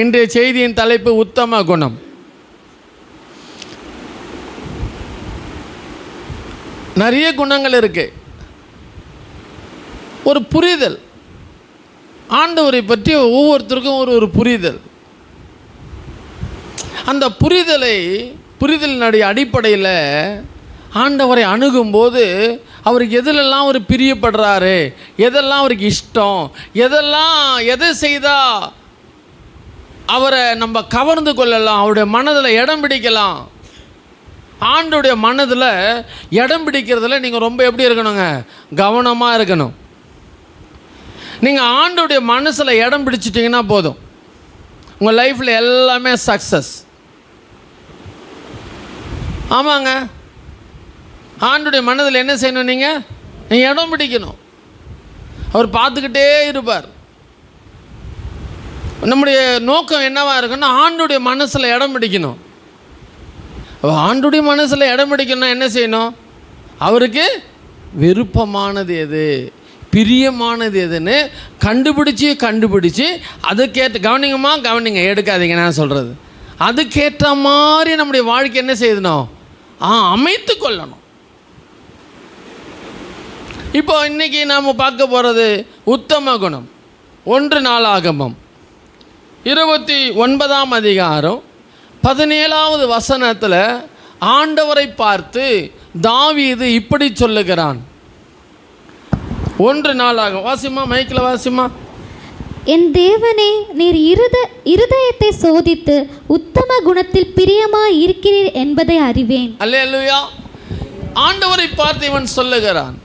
இன்றைய செய்தியின் தலைப்பு உத்தம குணம். நிறைய குணங்கள் இருக்குது. ஒரு புரிதல், ஆண்டவரை பற்றி ஒவ்வொருத்தருக்கும் ஒரு புரிதல். அந்த புரிதலினுடைய அடிப்படையில் ஆண்டவரை அணுகும்போது அவருக்கு எதிலெல்லாம் அவர் பிரியப்படுறாரு, எதெல்லாம் அவருக்கு இஷ்டம், எதை செய்தால் அவரை நம்ம கவர்ந்து கொள்ளலாம், அவருடைய மனதில் இடம் பிடிக்கலாம். ஆண்டோடைய மனதில் இடம் பிடிக்கிறதுல நீங்கள் ரொம்ப எப்படி இருக்கணுங்க, கவனமாக இருக்கணும். நீங்கள் ஆண்டோடைய மனசில் இடம் பிடிச்சிட்டிங்கன்னா போதும், உங்கள் லைஃப்பில் எல்லாமே சக்ஸஸ். ஆமாங்க, ஆண்டோடைய மனதில் என்ன செய்யணும், நீங்கள் இடம் பிடிக்கணும். அவர் பார்த்துக்கிட்டே இருப்பார். நம்முடைய நோக்கம் என்னவாக இருக்குன்னா ஆண்டோடைய மனசில் இடம் பிடிக்கணும். ஆண்டோடைய மனசில் இடம் பிடிக்கணும்னா என்ன செய்யணும், அவருக்கு விருப்பமானது எது, பிரியமானது எதுன்னு கண்டுபிடிச்சி அதுக்கேற்ற கவனிங்க, எடுக்காதீங்க நான் சொல்கிறது. அதுக்கேற்ற மாதிரி நம்முடைய வாழ்க்கை என்ன செய்யணும், அமைத்து கொள்ளணும். இப்போ இன்றைக்கி நாம் பார்க்க போகிறது உத்தம குணம். 1 நாளாகமம் 29ஆம் அதிகாரம் 17வது வசனத்தில் ஆண்டவரை பார்த்து தாவீது இப்படி சொல்லுகிறான். 1 நாளாகமம் வாசிமா, மைக்கில் வாசிமா. என் தேவனே, நீர் இருதயத்தை சோதித்து உத்தம குணத்தில் பிரியமாய் இருக்கிறீர் என்பதை அறிவேன். அல்லேலூயா. ஆண்டவரை பார்த்து இவன் சொல்லுகிறான்,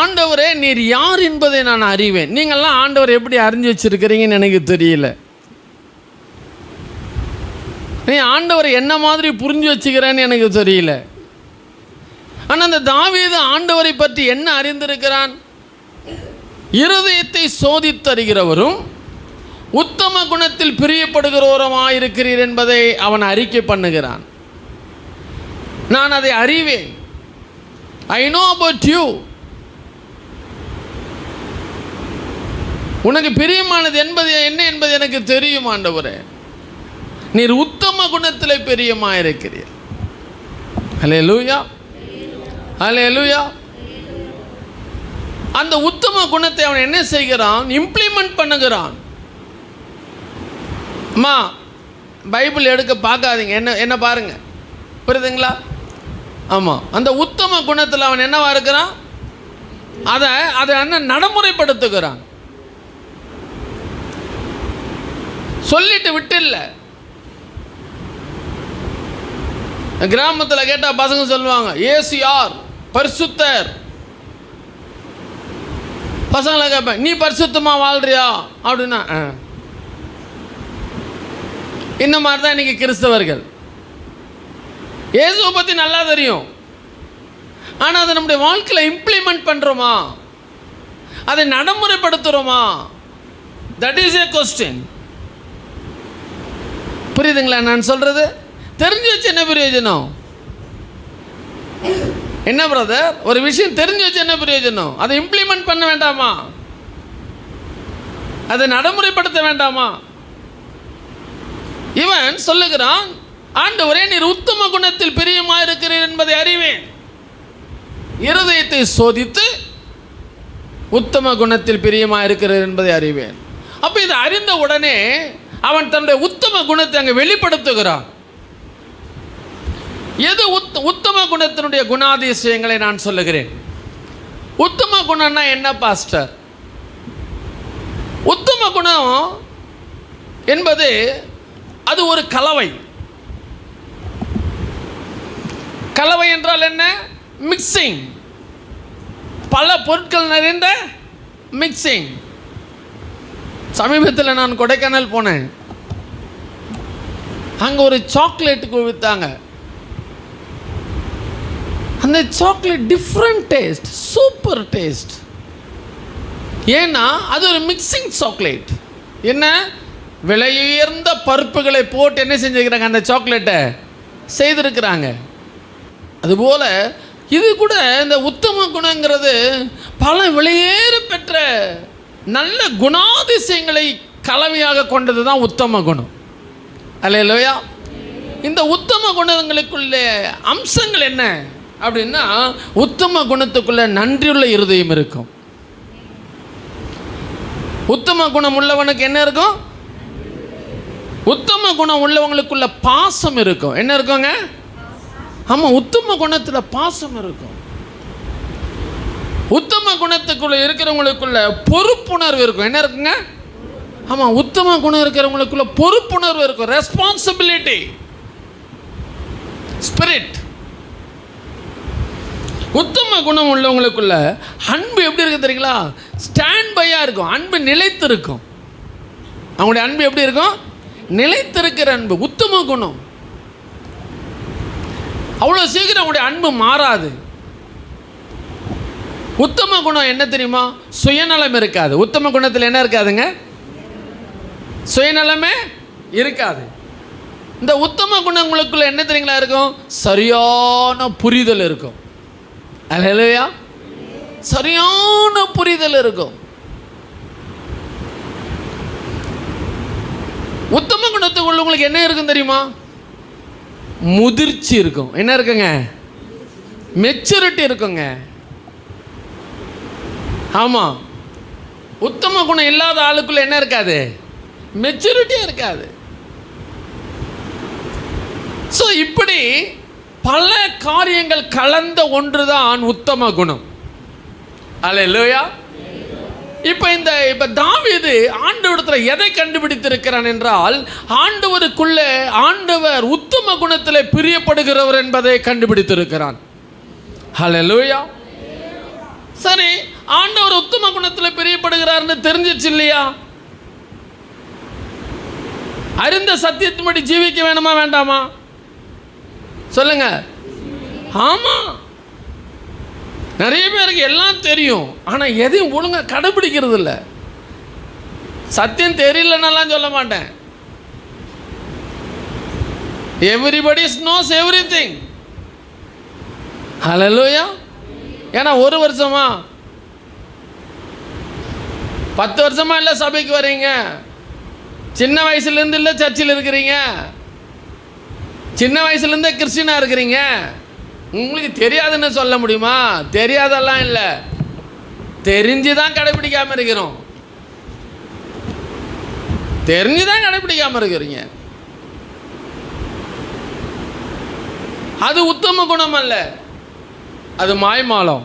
ஆண்டவரே நீர் யார் என்பதை நான் அறிவேன். நீங்கள்லாம் ஆண்டவர் எப்படி அறிஞ்சு வச்சிருக்கிறீங்கன்னு எனக்கு தெரியல. நீ ஆண்டவரை என்ன மாதிரி புரிஞ்சு வச்சுக்கிறேன்னு எனக்கு தெரியல. ஆனால் அந்த தாவீது ஆண்டவரை பற்றி என்ன அறிந்திருக்கிறான், இருதயத்தை சோதித்தறிகிறவரும் உத்தம குணத்தில் பிரியப்படுகிறவருமாயிருக்கிறீர் என்பதை அவன் அறிக்கை பண்ணுகிறான். நான் அதை அறிவேன். I know about you. உனக்கு பிரியமானது என்ன என்பது எனக்கு தெரியும் ஆண்டவரே. நீர் உத்தம குணத்தில் பிரியமாயிருக்கிறீர். அல்லேலூயா, அல்லேலூயா. அந்த உத்தம குணத்தை அவன் என்ன செய்கிறான், இம்ப்ளிமெண்ட் பண்ணுகிறான். அம்மா, பைபிள் எடுக்க பார்க்காதீங்க, என்ன பாருங்க, புரியுதுங்களா? ஆமாம், அந்த உத்தம குணத்தில் அவன் என்னவா இருக்கிறான், அதை என்ன நடைமுறைப்படுத்துகிறான். சொல்லிட்டு விட்டு இல்லை. கிராமத்தில் கேட்டால் பசங்க சொல்லுவாங்க, இயேசு யார், பரிசுத்தர். பசங்களை கேட்பேன், நீ பரிசுத்தமாக வாழ்றியா அப்படின்னா, இந்த மாதிரி தான் இன்றைக்கி கிறிஸ்தவர்கள். இயேசுவை பற்றி நல்லா தெரியும், ஆனால் அதை நம்முடைய வாழ்க்கையில் இம்ப்ளிமெண்ட் பண்ணுறோமா, அதை நடைமுறைப்படுத்துகிறோமா? That is a question. புரியுதுங்களா நான் சொல்கிறது? தெரிஞ்சு வச்சு என்ன பிரயோஜனம்? என்ன பிரதர், ஒரு விஷயம் தெரிஞ்சு வச்சு என்ன பிரயோஜனம்? அதை இம்ப்ளிமெண்ட் பண்ண வேண்டாமா? அதை நடைமுறைப்படுத்த வேண்டாமா? இவன் சொல்லுகிறான், ஆண்டவரே நீர் உத்தம குணத்தில் பிரியமாக இருக்கிறீர் என்பதை அறிவேன். இருதயத்தை சோதித்து உத்தம குணத்தில் பிரியமாக இருக்கிறீர் என்பதை அறிவேன். அப்போ இதை அறிந்த உடனே அவன் தன்னுடைய உத்தம குணத்தை அங்கே வெளிப்படுத்துகிறான். எது உத்தம குணத்தினுடைய குணாதிசயங்களை நான் சொல்லுகிறேன். உத்தம குணம்னா என்ன பாஸ்டர்? உத்தம குணம் என்பது அது ஒரு கலவை. கலவை என்றால் என்ன? மிக்சிங். பல பொருட்கள் நிறைந்த மிக்சிங். சமீபத்தில் நான் கொடைக்கானல் போனேன். அங்கே ஒரு சாக்லேட்டுக்கு விற்றாங்க. அந்த chocolate different taste, super taste. ஏன்னா அது ஒரு மிக்சிங் சாக்லேட். என்ன, விலையுயர்ந்த பருப்புகளை போட்டு என்ன செஞ்சுருக்கிறாங்க, அந்த சாக்லேட்டை செய்திருக்கிறாங்க. அதுபோல் இது கூட இந்த உத்தம குணங்கிறது பல விலையேற பெற்ற நல்ல குணாதிசயங்களை கலவையாக கொண்டது தான் உத்தம குணம். அல்லேலூயா. இந்த உத்தம குணங்களுக்குள்ள அம்சங்கள் என்ன அப்படின்னா, உத்தம குணத்துக்குள்ள நன்றியுள்ள இருதயம் இருக்கும். உத்தம குணம் உள்ளவனுக்கு என்ன இருக்கும்? உத்தம குணம் உள்ளவங்களுக்குள்ள பாசம் இருக்கும். என்ன இருக்குங்க? ஆமாம், உத்தம குணத்தில் பாசம் இருக்கும். உத்தம குணத்துக்குள்ள இருக்கிறவங்களுக்குள்ள பொறுப்புணர்வு இருக்கும். என்ன இருக்குங்க? ஆமாம், உத்தம குணம் இருக்கிறவங்களுக்குள்ள பொறுப்புணர்வு இருக்கும். Responsibility spirit. உத்தம குணம் உள்ளவங்களுக்குள்ள அன்பு எப்படி இருக்கு தெரியுங்களா? ஸ்டாண்ட் பையாக இருக்கும். அன்பு நிலைத்து இருக்கும். அவங்களுடைய அன்பு எப்படி இருக்கும்? நிலைத்திருக்கிற அன்பு. உத்தம குணம். அவ்வளோ சீக்கிரம் அவங்களுடைய அன்பு மாறாது. உத்தம குணம் என்ன தெரியுமா? சுயநலம் இருக்காது. உத்தம குணத்தில் என்ன இருக்காதுங்க? சுயநலமே இருக்காது. இந்த உத்தம குணங்களுக்குள்ள என்ன தெரியுங்களா இருக்கும்? சரியான புரிதல் இருக்கும். அல்லேலூயா. சரியான புரிதல் இருக்கும். உத்தம குணத்துக்குள்ள உங்களுக்கு என்ன இருக்கும் தெரியுமா? முதிர்ச்சி இருக்கும். என்ன இருக்குங்க? மெச்சூரிட்டி இருக்குங்க. ஆமாம், உத்தம குணம் இல்லாத ஆளுக்குள்ள என்ன இருக்காது? மெச்சூரிட்டி இருக்காது. ஸோ இப்படி பல காரியங்கள் கலந்த ஒன்றுதான் உத்தம குணம். அல்லேலூயா. இப்போ தாவீது ஆண்டவரிடத்தில் எதை கண்டுபிடித்திருக்கிறான் என்றால், ஆண்டவர் உத்தம குணத்தில் பிரியப்படுகிறவர் என்பதை கண்டுபிடித்திருக்கிறான். அல்லேலூயா. சரி, ஆண்டவர் உத்தம குணத்தில் பிரியப்படுகிறார்னு தெரிஞ்சிச்சு இல்லையா? அறிந்த சத்தியத்தின்படி ஜீவிக்க வேணுமா வேண்டாமா? சொல்லுங்க. ஆமா, நிறைய பேருக்கு எல்லாம் தெரியும், ஆனால் எதையும் ஒழுங்கா கடைபிடிக்கிறது இல்லை. சத்தியம் தெரியலன்னெல்லாம் சொல்ல மாட்டேன். Everybody knows everything. ஹல்லேலூயா. ஏன்னா ஒரு வருஷமா 10 வருஷமா இல்லை சபைக்கு வரீங்க. சின்ன வயசுலேருந்து இல்லை சர்ச்சில் இருக்கிறீங்க. சின்ன வயசுலேருந்தே கிறிஸ்டினாக இருக்கிறீங்க. உங்களுக்கு தெரியாதுன்னு சொல்ல முடியுமா? தெரியாதெல்லாம் இல்லை, தெரிஞ்சு தான் கடைபிடிக்காமல் இருக்கிறோம். தெரிஞ்சு தான் கடைபிடிக்காமல் இருக்கிறீங்க. அது உத்தம குணம் அல்ல, அது மாய்மாலம்.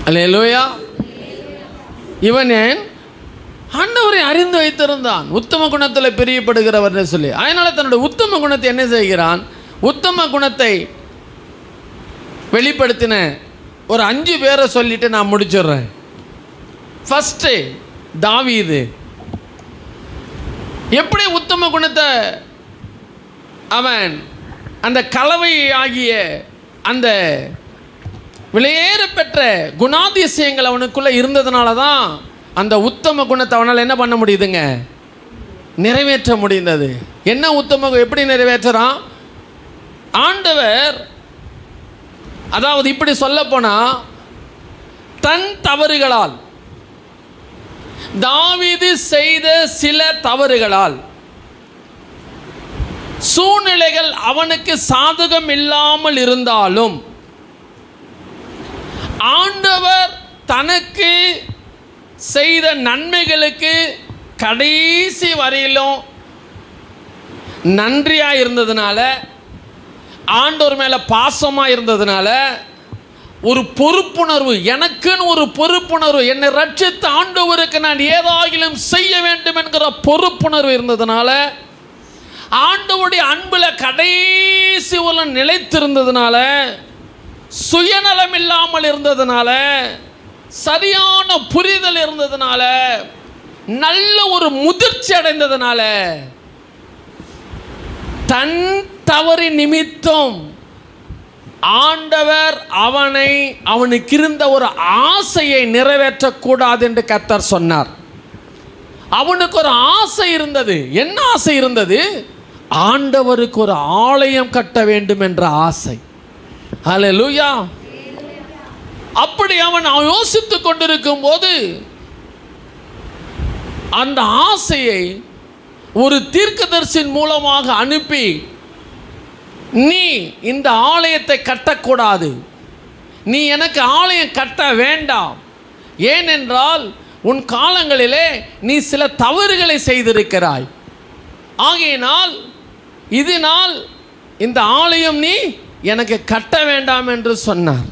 அல்லேலூயா. இவன் ஆண்டவரை அறிந்து வைத்திருந்தான், உத்தம குணத்தில் பிரியப்படுகிறவர்னு சொல்லி. அதனால் தன்னுடைய உத்தம குணத்தை என்ன செய்கிறான்? உத்தம குணத்தை வெளிப்படுத்தின ஒரு 5 பேரை சொல்லிட்டு நான் முடிச்சிடுறேன். ஃபஸ்ட்டு தாவீது. எப்படி உத்தம குணத்தை அவன் அந்த கலவை ஆகிய அந்த விலையேற பெற்ற குணாதிசயங்கள் அவனுக்குள்ளே இருந்ததுனால தான் அந்த உத்தம குணத்தை அவனால் என்ன பண்ண முடியுதுங்க? நிறைவேற்ற முடிந்தது. என்ன உத்தம எப்படி நிறைவேற்றுறான்? ஆண்டவர், அதாவது இப்படி சொல்ல போனால், தன் தவறுகளால், தாவீது செய்த சில தவறுகளால், சூழ்நிலைகள் அவனுக்கு சாதகம் இல்லாமல் இருந்தாலும் ஆண்டவர் தனக்கு செய்த நன்மைகளுக்கு கடைசி வரையிலும் நன்றியாக இருந்ததுனால, ஆண்டவர் மேலே பாசமாக இருந்ததுனால, ஒரு பொறுப்புணர்வு, எனக்குன்னு ஒரு பொறுப்புணர்வு, என்னை ரட்சித்த ஆண்டவருக்கு நான் ஏதாகிலும் செய்ய வேண்டும் என்கிற பொறுப்புணர்வு இருந்ததுனால, ஆண்டவருடைய அன்பில் கடைசி ஒரு நிலைத்திருந்ததுனால, சுயநலம் இல்லாமல் இருந்ததுனால, சரியான புரிதல் இருந்ததுனால, நல்ல ஒரு முதிர்ச்சி அடைந்ததுனால, தன் தவறின் நிமித்தம் ஆண்டவர் அவனுக்கு இருந்த ஒரு ஆசையை நிறைவேற்றக்கூடாது என்று கர்த்தர் சொன்னார். அவனுக்கு ஒரு ஆசை இருந்தது. என்ன ஆசை இருந்தது? ஆண்டவருக்கு ஒரு ஆலயம் கட்ட வேண்டும் என்ற ஆசை. ஹல்லேலூயா. அப்படி அவன் யோசித்துக் கொண்டிருக்கும் போது அந்த ஆசையை ஒரு தீர்க்கதரிசியின் மூலமாக அனுப்பி, நீ இந்த ஆலயத்தை கட்டக்கூடாது, நீ எனக்கு ஆலயம் கட்ட வேண்டாம், ஏனென்றால் உன் காலங்களிலே நீ சில தவறுகளை செய்திருக்கிறாய், ஆகையினால் இதனால் இந்த ஆலயம் நீ எனக்கு கட்ட வேண்டாம் என்று சொன்னார்.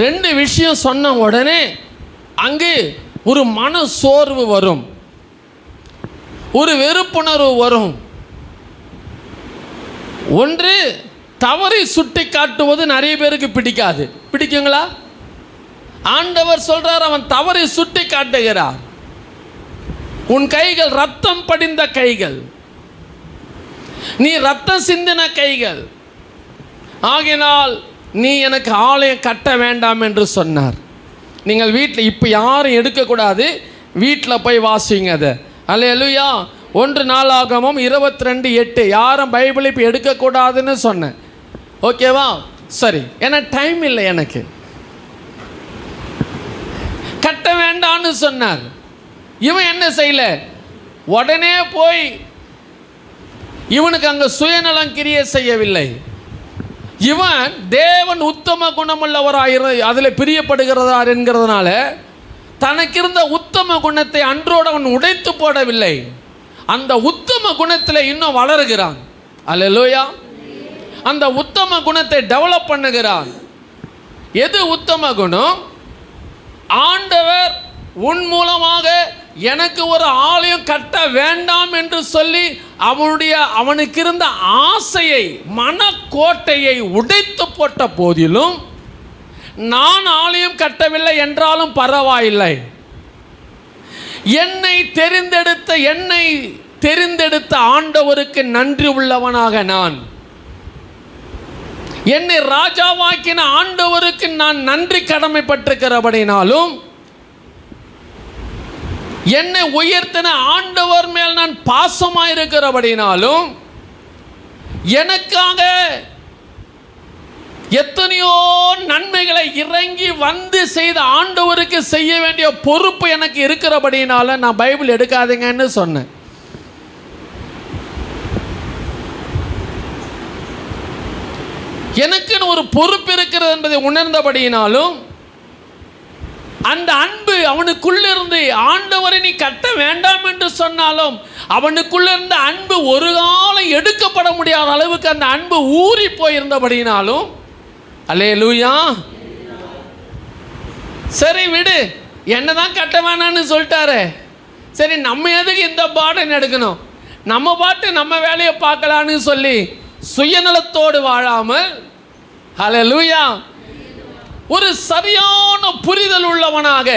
2 விஷயம் சொன்ன உடனே அங்கு ஒரு மன சோர்வு வரும், ஒரு வெறுப்புணர்வு வரும். ஒன்று, தவறை சுட்டி காட்டுவது நிறைய பேருக்கு பிடிக்காது. பிடிக்குங்களா? ஆண்டவர் சொல்றார், அவன் தவறை சுட்டி காட்டுகிறார். உன் கைகள் ரத்தம் படிந்த கைகள், நீ ரத்தம் சிந்தின கைகள், ஆகினால் நீ எனக்கு ஆலயம் கட்ட வேண்டாம் என்று சொன்னார். நீங்கள் வீட்டில் இப்போ யாரும் எடுக்கக்கூடாது, வீட்டில் போய் வாசிங்க அதை. அல்லேலூயா. 1 நாளாகமம் 22:8. யாரும் பைபிள் இப்போ எடுக்கக்கூடாதுன்னு சொன்னேன். ஓகேவா? சரி, ஏன்னா டைம் இல்லை எனக்கு. கட்ட வேண்டான்னு சொன்னார். இவன் என்ன செய்யல, உடனே போய், இவனுக்கு அங்கே சுயநலம் கிரியை செய்யவில்லை. இவன் தேவன் உத்தம குணமுள்ளவராக அதில் பிரியப்படுகிறதார் என்கிறதுனால தனக்கிருந்த உத்தம குணத்தை அன்றோடு அவன் உடைத்து போடவில்லை. அந்த உத்தம குணத்தில் இன்னும் வளருகிறான். அல்லேலூயா. அந்த உத்தம குணத்தை டெவலப் பண்ணுகிறான். எது உத்தம குணம்? ஆண்டவர் உன் மூலமாக எனக்கு ஒரு ஆலயம் கட்ட வேண்டாம் என்று சொல்லி அவனுக்கு இருந்த ஆசையை, மனக்கோட்டையை உடைத்து போட்ட போதிலும், நான் ஆலயம் கட்டவில்லை என்றாலும் பரவாயில்லை, என்னை தெரிந்தெடுத்த ஆண்டவருக்கு நன்றி உள்ளவனாக நான், என்னை ராஜாவாக்கின ஆண்டவருக்கு நான் நன்றி கடமைப்பட்டிருக்கிறபடினாலும், என்னை உயர்த்தின ஆண்டவர் மேல் நான் பாசமாயிருக்கிறபடினாலும், எனக்காக எத்தனையோ நன்மைகளை இறங்கி வந்து செய்த ஆண்டவருக்கு செய்ய வேண்டிய பொறுப்பு எனக்கு இருக்கிறபடினால நான் பைபிள் எடுக்காதீங்கன்னு சொன்னேன். எனக்குன்னு ஒரு பொறுப்பு இருக்கிறது என்பதை உணர்ந்தபடியினாலும், அந்த அன்பு அவனுக்குள்ளிருந்து, ஆண்டவரை நீ கட்ட வேண்டாம் என்று சொன்னாலும் அவனுக்குள்ள இருந்த அன்பு ஒரு காலம் எடுக்கப்பட முடியாத அளவுக்கு அந்த அன்பு ஊறி போயிருந்தபடினாலும், அல்லேலூயா. சரி விடு, என்னதான் கட்ட வேணான்னு சொல்லிட்டாரு, சரி நம்ம எதுக்கு இந்த பாடம் எடுக்கணும், நம்ம பாட்டு நம்ம வேலையை பார்க்கலான்னு சொல்லி சுயநலத்தோடு வாழாமல், அல்லேலூயா, ஒரு சரியான புரிதல் உள்ளவனாக,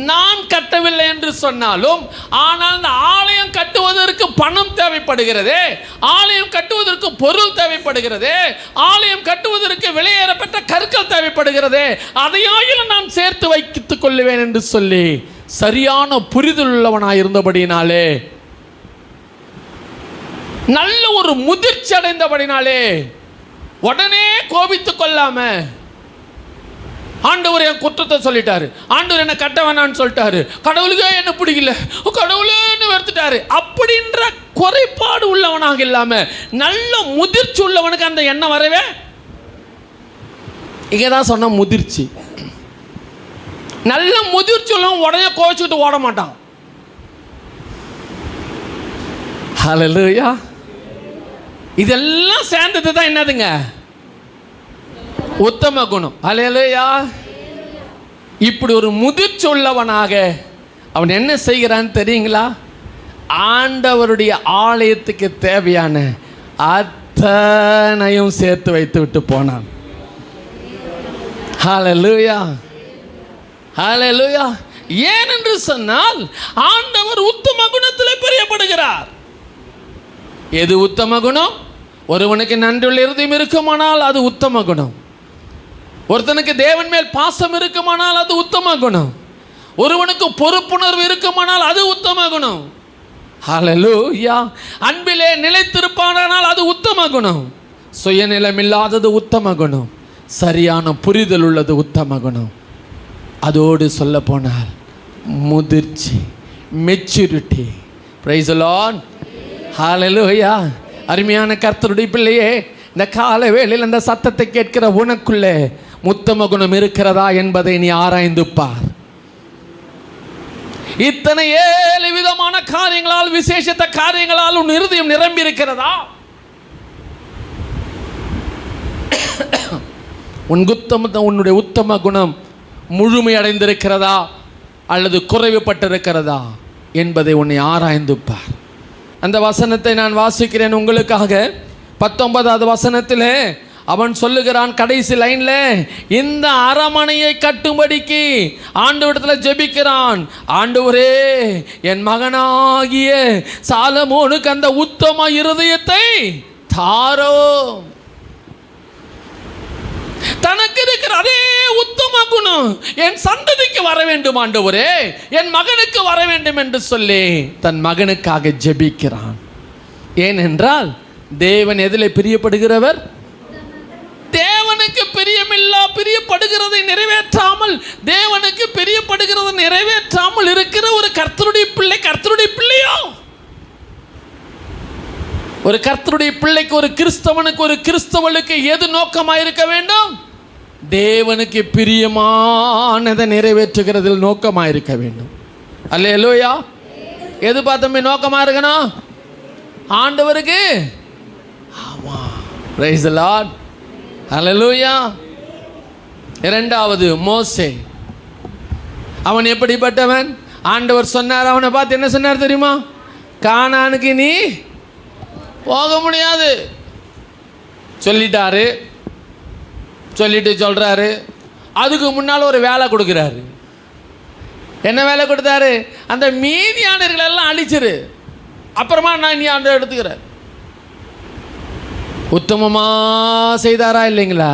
நான் கட்டவில்லை என்று சொன்னாலும், ஆனால் அந்த ஆலயம் கட்டுவதற்கு பணம் தேவைப்படுகிறதே, ஆலயம் கட்டுவதற்கு பொருள் தேவைப்படுகிறதே, ஆலயம் கட்டுவதற்கு விலையேறப்பட்ட கற்கள் தேவைப்படுகிறதே, அதையாயிலும் நான் சேர்த்து வைத்துக் கொள்ளுவேன் என்று சொல்லி சரியான புரிதல் உள்ளவனாக இருந்தபடினாலே, நல்ல ஒரு முதிர்ச்சி அடைந்தபடினாலே, உடனே கோபித்துக் கொள்ளாம, ஆண்டவர் என் குற்றத்தை சொல்லிட்டாரு, ஆண்டவர் என்ன கட்ட வேணான்னு சொல்லிட்டாரு, கடவுளுக்கே என்ன பிடிக்கல, கடவுளேன்னு வெறுத்துட்டாரு அப்படின்ற குறைபாடு உள்ளவனாக இல்லாம நல்ல முதிர்ச்சி உள்ளவனுக்கு அந்த எண்ணம் வரவே. இங்கதான் சொன்ன முதிர்ச்சி. நல்ல முதிர்ச்சி உள்ளவன் உடனே கோவிச்சுக்கிட்டு ஓட மாட்டான். ஹல்லேலூயா. இதெல்லாம் சேர்ந்தது தான் என்னதுங்க? உத்தம குணம். அல்லேலூயா. இப்படி ஒரு முதிர்ச்சி உள்ளவனாக அவன் என்ன செய்கிறான்னு தெரியுங்களா? ஆண்டவருடைய ஆலயத்துக்கு தேவையான அத்தனையும் சேர்த்து வைத்து விட்டு போனான். ஹல்லேலூயா, ஹல்லேலூயா. ஏனென்று சொன்னால் ஆண்டவர் உத்தம குணத்தில் பிரியப்படுகிறார். எது உத்தம குணம்? ஒருவனுக்கு நன்றியுள்ள இருதயம் இருக்குமானால் அது உத்தம குணம். ஒருத்தனுக்கு தேவன் மேல் பாசம் இருக்குமானால் அது உத்தம குணம். ஒருவனுக்கு பொறுப்புணர்வு இருக்குமானால் அது உத்தம குணம். ஹல்லேலூயா. அன்பிலே நிலைத்திருப்பானால் அது உத்தம குணம். சுயநிலம் இல்லாதது உத்தம குணம். சரியான புரிதல் உள்ளது உத்தம குணம். அதோடு சொல்ல போனால் முதிர்ச்சி. Maturity. Praise the Lord. Hallelujah. அருமையான கர்த்தருடைய பிள்ளையே, இந்த கால வேளையில் அந்த சத்தத்தை கேட்கிற உனக்குள்ளே உத்தம குணம் இருக்கிறதா என்பதை நீ ஆராய்ந்து பார். இத்தனை 7 விதமான காரியங்களால், விசேஷத்த காரியங்களால் உன் இருதயம் நிரம்பி இருக்கிறதா? உன்னுடைய உத்தம குணம் முழுமை அடைந்திருக்கிறதா அல்லது குறைவுபட்டிருக்கிறதா என்பதை உன்னை ஆராய்ந்து பார். அந்த வசனத்தை நான் வாசிக்கிறேன் உங்களுக்காக. 19வது வசனத்தில் அவன் சொல்லுகிறான், கடைசி லைன்ல, இந்த அரமனையை கட்டும்படிக்கு ஆண்டவரிடத்தில் ஜெபிக்கிறான். ஆண்டவரே, என் மகனாகிய சாலமோனுக்கு அந்த உத்தம இருதயத்தை தாரோ. தனக்கு இருக்கிற அதே உத்தம குணம் என் சந்ததிக்கு வர வேண்டும் ஆண்டவரே, என் மகனுக்கு வர வேண்டும் என்று சொல்லி தன் மகனுக்காக ஜெபிக்கிறான். ஏனென்றால் தேவன் எதில் பிரியப்படுகிறவர்? தேவனுக்கு பிரியப்படுகிறதை நிறைவேற்றாமல், தேவனுக்கு பிரியப்படுகிறதை நிறைவேற்றாமல் இருக்கிற ஒரு கர்த்தருடைய பிள்ளை கர்த்தருடைய பிள்ளையோ? ஒரு கர்த்தருடைய பிள்ளைக்கு, ஒரு கிறிஸ்தவனுக்கு, ஒரு கிறிஸ்தவளுக்கு எது நோக்கமாக இருக்க வேண்டும்? தேவனுக்கு பிரியமானதை நிறைவேற்றுகிறதில் நோக்கமாக இருக்க வேண்டும். அல்லேலூயா. எது பார்த்தமே நோக்கமாக இருக்கணும்? ஆண்டவருக்கு. ஆமாம். Praise the Lord. அல்லேலூயா. இரண்டாவது மோசே. அவன் எப்படிப்பட்டவன்? ஆண்டவர் சொன்னார், அவனை பார்த்து என்ன சொன்னார் தெரியுமா? கானானுக்கு நீ போக முடியாது சொல்லிட்டாரு. சொல்றாரு. அதுக்கு முன்னால் ஒரு வேலை கொடுக்குறாரு. என்ன வேலை கொடுத்தாரு? அந்த மீதியானர்கள் எல்லாம் அழிச்சிரு, அப்புறமா நான் நீ அந்த எடுத்துக்கிறேன். உத்தமமாக செய்தாரா இல்லைங்களா?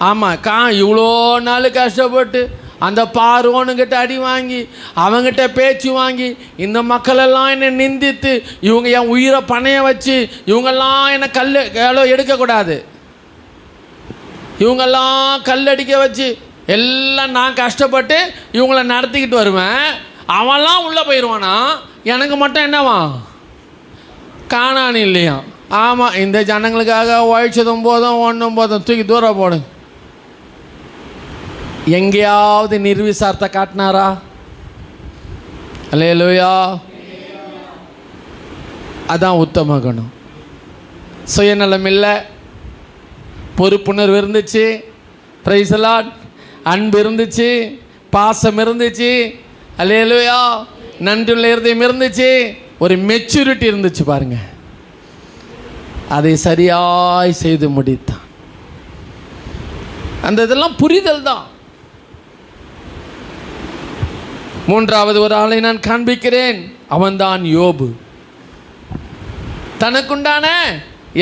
ஆமாம். இவ்வளோ நாள் கஷ்டப்பட்டு அந்த பார்வோனுங்கிட்ட அடி வாங்கி, அவங்கிட்ட பேச்சு வாங்கி, இந்த மக்களெல்லாம் என்னை நிந்தித்து, இவங்க என் உயிரை பணைய வச்சு, இவங்கெல்லாம் என்னை கல் எடுக்கக்கூடாது, இவங்கெல்லாம் கல் அடிக்க வச்சு எல்லாம் நான் கஷ்டப்பட்டு இவங்கள நடத்திக்கிட்டு வருவேன். அவன்லாம் உள்ளே போயிடுவானா, எனக்கு மட்டும் என்னவா? காணானு இல்லையா? ஆமாம். இந்த ஜனங்களுக்காக உழைச்சதும் போதும், ஒன்றும் போதும், தூக்கி தூரம் போடுங்க. எங்கேயாவது நிர்விசாரத்தை காட்டினாரா? அல்லேலூயா. அதான் உத்தம குணம். சுயநலம் இல்லை, பொறுப்புணர்வு இருந்துச்சு, பிரைஸ் தி லார்ட், அன்பு இருந்துச்சு, பாசம் இருந்துச்சு, அல்லேலூயா, நன்றியுள்ள இருதயம் இருந்துச்சு, ஒரு மெச்சூரிட்டி இருந்துச்சு. பாருங்க, அதை சரியாய் செய்து முடித்தான். அந்த இதெல்லாம் புரிதல் தான். மூன்றாவது ஒரு ஆளை நான் காண்பிக்கிறேன். அவன்தான் யோபு. தனக்குண்டான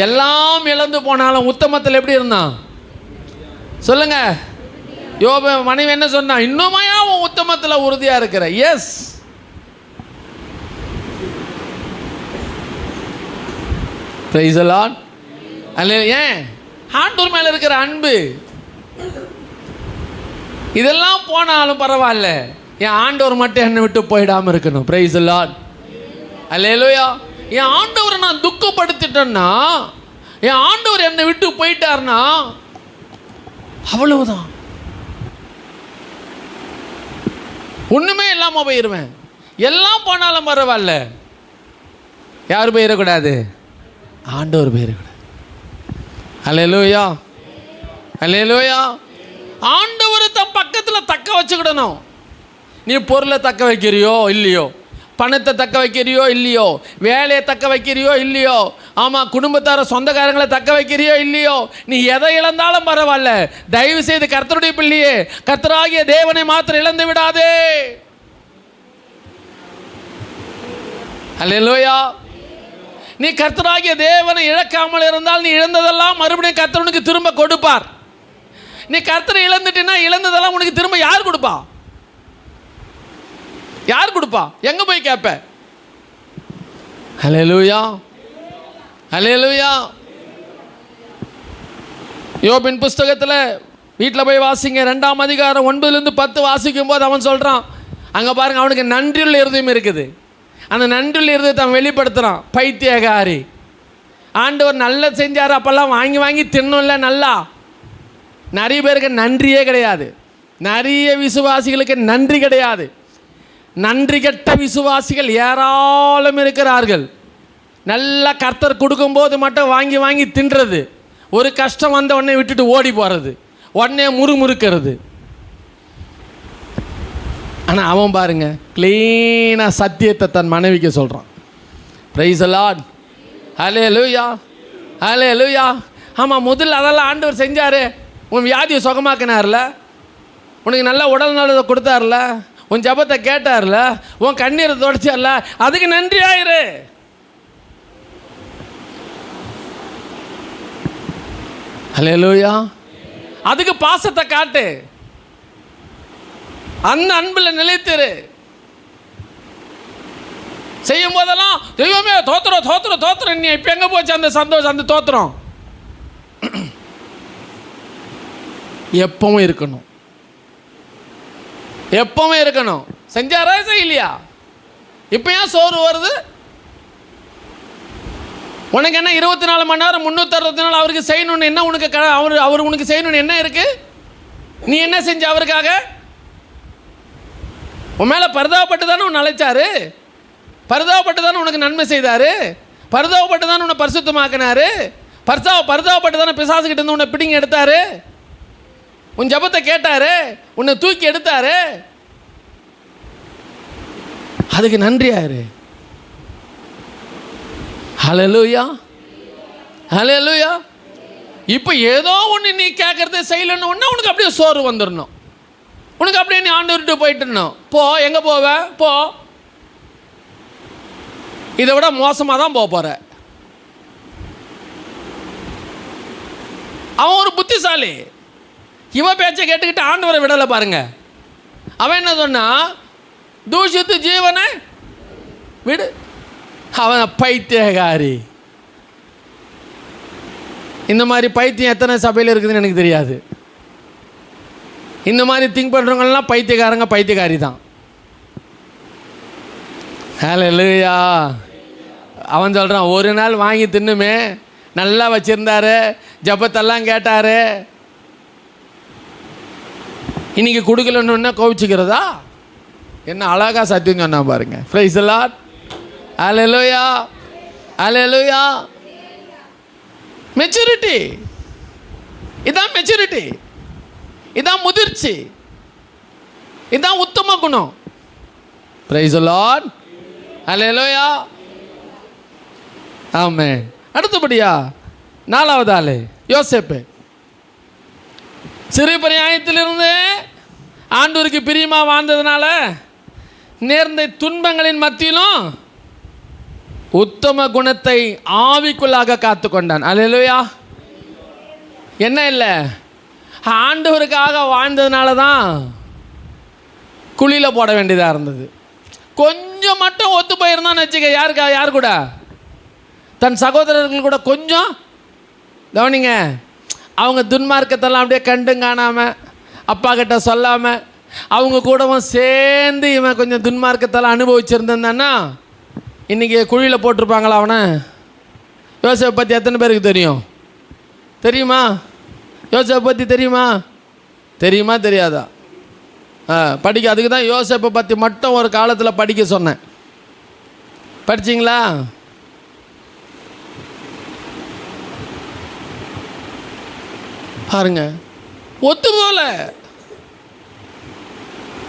எல்லாம் இழந்து போனாலும் உத்தமத்தில் எப்படி இருந்தான்? சொல்லுங்க. யோபு மனைவி என்ன சொன்னா? இன்னுமையா உன் உத்தமத்தில் உறுதியா இருக்கிற. Yes, praise the Lord. அல்ல, ஏன்? ஆண்டவர் மேல இருக்கிற அன்பு. இதெல்லாம் போனாலும் பரவாயில்ல, என் ஆண்டவர் மட்டும் என்னை விட்டு போயிடாம இருக்கணும். Price the Lord. அல்லேலூயா. என் ஆண்டவரை நான் துக்கப்படுத்திட்டேன்னா, என் ஆண்டவர் என்னை விட்டு போயிட்டார்னா அவ்வளவுதான், ஒண்ணுமே இல்லாம போயிடுவேன். எல்லாம் போனாலும் பரவாயில்ல, யார் போயிடக்கூடாது? ஆண்டவர் போயிடக்கூடாது. அல்லேலூயா. அல்லேலூயா. ஆண்டவர் தன் பக்கத்தில் தக்க வச்சுக்கிடணும். நீ பொருளை தக்க வைக்கிறியோ இல்லையோ, பணத்தை தக்க வைக்கிறியோ இல்லையோ, வேலையை தக்க வைக்கிறியோ இல்லையோ, ஆமாம், குடும்பத்தார சொந்தக்காரங்களை தக்க வைக்கிறியோ இல்லையோ, நீ எதை இழந்தாலும் பரவாயில்ல, தயவு செய்து கர்த்தருடைய பிள்ளையே, கர்த்தராகிய தேவனை மாத்திரம் இழந்து விடாதே. அல்லேலூயா. நீ கர்த்தராகிய தேவனை இழக்காமல் இருந்தால் நீ இழந்ததெல்லாம் மறுபடியும் கர்த்தருக்கு திரும்ப கொடுப்பார். நீ கர்த்தரை இழந்துட்டீன்னா இழந்ததெல்லாம் உனக்கு திரும்ப யார் கொடுப்பா? யார் கொடுப்பா? எங்க போய் கேட்ப? ஹல்லேலூயா. ஹல்லேலூயா. யோபின் புஸ்தகத்தில் வீட்டில் போய் வாசிங்க, 2ஆம் அதிகாரம் 9 to 10 வாசிக்கும் போது அவன் சொல்றான், அங்கே பாருங்கள், அவனுக்கு நன்றியுள்ள இருதயம் இருக்குது. அந்த நன்றியுள்ள இருதயத்தை அவன் வெளிப்படுத்துகிறான். பைத்தியகாரி, ஆண்டவர் நல்லா செஞ்சார், அப்போல்லாம் வாங்கி வாங்கி தின்னும்ல நல்லா. நிறைய பேருக்கு நன்றியே கிடையாது. நிறைய விசுவாசிகளுக்கு நன்றி கிடையாது. நன்றி கெட்ட விசுவாசிகள் ஏராளம் இருக்கிறார்கள். நல்லா கர்த்தர் கொடுக்கும்போது மட்டும் வாங்கி வாங்கி தின்றது, ஒரு கஷ்டம் வந்த உடனே விட்டுட்டு ஓடி போகிறது, உடனே முறுமுறுக்கிறது. ஆனால் அவன் பாருங்க, க்ளீனாக சத்தியத்தை தன் மனைவிக்கு சொல்கிறான். பிரைஸ் தி லார்ட், ஹல்லேலூயா, ஹல்லேலூயா. ஆமாம், முதல்ல அதெல்லாம் ஆண்டவர் செஞ்சார். உன் வியாதியை சுகமாக்கினார்ல, உனக்கு நல்ல உடல் நலத்தை கொடுத்தார்ல, உன் ஜபத்தை கேட்டார்ல, உன் கண்ணீரை தொடச்சார்ல, அதுக்கு நன்றி ஆயிரு. ஹல்லேலூயா. அதுக்கு பாசத்தை காட்டு, அந்த அன்பில் நிலைத்திரு. செய்யும் போதெல்லாம் தெய்வமே தோத்திரம் தோத்திரம் தோத்திரம். நீ இப்போ எங்கே போச்சு அந்த சந்தோஷம், அந்த தோத்திரம்? எப்பவும் இருக்கணும், எப்பவும் இருக்கணும். செஞ்சாரா செய்யலையா? இப்போ ஏன் சோறு வருது? உனக்கு என்ன 24 மணி நேரம் 360 நாள் அவருக்கு செய்யணும்னு என்ன உனக்கு அவர் உனக்கு செய்யணும்னு என்ன இருக்கு? நீ என்ன செஞ்ச அவருக்காக? உன் மேலே பரிதாபப்பட்டு தானே உன்னை அழைச்சாரு, பரிதாபப்பட்டு தானே உனக்கு நன்மை செய்தார், பரிதாபப்பட்டு தானே உன்னை பரிசுத்தமாக்கினாரு, பரிதாபப்பட்டு தானே பிசாசுகிட்ட இருந்து உன்னை பிடிங்க எடுத்தாரு, உன் ஜபத்தை கேட்டாரு, உன்னை தூக்கி எடுத்தாரு. அதுக்கு நன்றியாரு. ஹல்லேலூயா, ஹல்லேலூயா. இப்போ ஏதோ ஒன்று நீ கேட்கறத செய்யலன்னு ஒன்று உனக்கு அப்படியே சோறு வந்துடணும், உனக்கு அப்படியே நீ ஆண்டவர்கிட்ட போயிட்டுணும். போ, எங்கே போவ போ, இதை விட மோசமாக தான் போகிற. அவன் ஒரு புத்திசாலி, இவன் பேச்சை கேட்டுக்கிட்டு ஆண்டவரை விடலை பாருங்க. அவன் என்ன சொன்னா, தூஷித்து ஜீவனை விடு. அவன் பைத்தியகாரி. இந்த மாதிரி பைத்தியம் எத்தனை சபையில் இருக்குதுன்னு எனக்கு தெரியாது. இந்த மாதிரி திங்க் பண்ணுறவங்கலாம் பைத்தியக்காரங்க, பைத்தியக்காரி தான். ஹல்லேலூயா. அவன் சொல்கிறான், ஒரு நாள் வாங்கி தின்னுமே, நல்லா வச்சுருந்தாரு, ஜபத்தெல்லாம் கேட்டார், இன்னைக்கு கொடுக்கலன்னு கோவிச்சுக்கிறதா? என்ன அழகாக சத்தியம் சொன்னா பாருங்க. Price the Lord, hallelujah, hallelujah. Maturity, இதான் மெச்சூரிட்டி, இதான் முதிர்ச்சி, இதான் உத்தம குணம். பிரைஸ் தி லார்ட், ஹல்லேலூயா, ஆமென். அடுத்தபடியா 4வது ஆளு யோசேப்பு. சிறு பிராயத்திலிருந்து ஆண்டவருக்கு பிரியமாக வாழ்ந்ததுனால நேர்ந்த துன்பங்களின் மத்தியிலும் உத்தம குணத்தை ஆவிக்குள்ளாக காத்து கொண்டான். அல்லேலூயா. என்ன இல்லை, ஆண்டவருக்காக வாழ்ந்ததுனால தான் குழியில் போட வேண்டியதாக இருந்தது. கொஞ்சம் மட்டும் ஒத்து போயிருந்தான்னு வச்சுக்க, யார் கூட, தன் சகோதரர்கள் கூட கொஞ்சம் கவனிங்க, அவங்க துன்மார்க்கத்தெல்லாம் அப்படியே கண்டும் காணாமல், அப்பா கிட்ட சொல்லாமல், அவங்க கூடவும் சேர்ந்து இவன் கொஞ்சம் துன்மார்க்கத்தெல்லாம் அனுபவிச்சிருந்தான்னா இன்றைக்கி குழியில் போட்டிருப்பாங்களா அவனை? யோசேப்பை பற்றி எத்தனை பேருக்கு தெரியும்? தெரியுமா? யோசேப்பை பற்றி தெரியுமா? தெரியுமா தெரியாதா? படிக்க, அதுக்கு தான் யோசேப்பை பற்றி மட்டும் ஒரு காலத்தில் படிக்க சொன்னேன். படிச்சிங்களா? பாருங்க, ஒத்து போல